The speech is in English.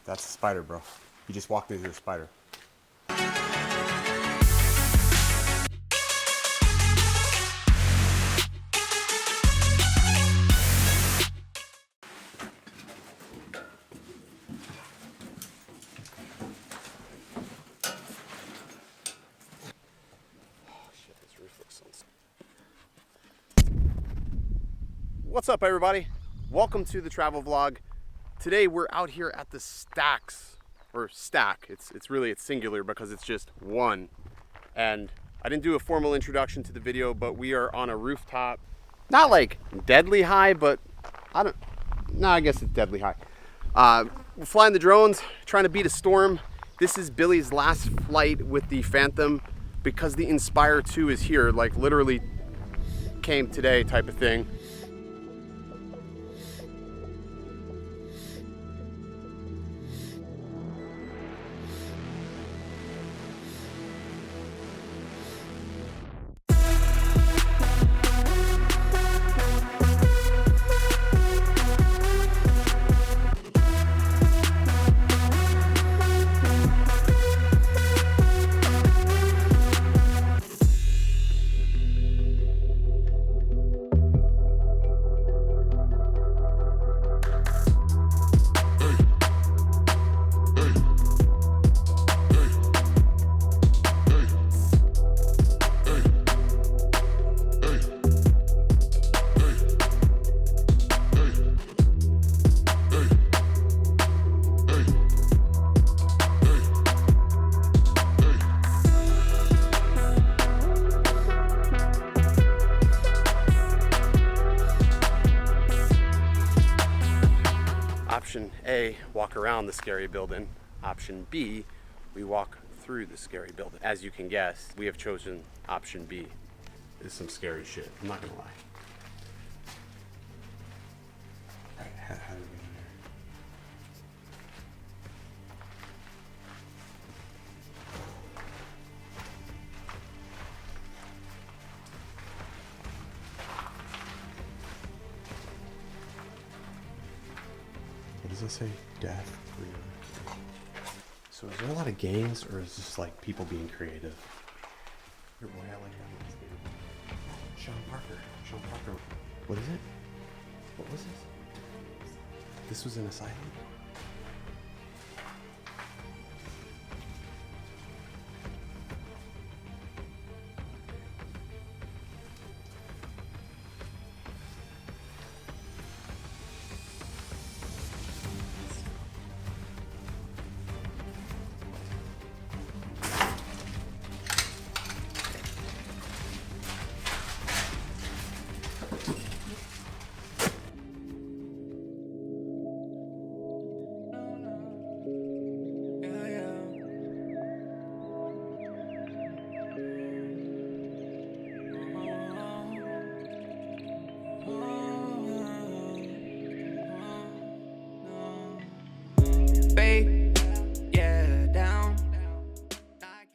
That's a spider, bro. You just walked into a spider. What's up, everybody? Welcome to the travel vlog. Today we're out here at the stacks, or stack. It's singular because it's just one. And I didn't do a formal introduction to the video, but we are on a rooftop. Not like deadly high, but I guess it's deadly high. We're flying the drones, trying to beat a storm. This is Billy's last flight with the Phantom because the Inspire 2 is here, like literally came today type of thing. Option A, walk around the scary building. Option B, we walk through the scary building. As you can guess, we have chosen option B. This is some scary shit, I'm not gonna lie. Alright, how do we get in there? What does it say? Death. So is there a lot of gangs, or is this like people being creative? Your boy, I like that. Sean Parker. What is it? What was this? This was an asylum?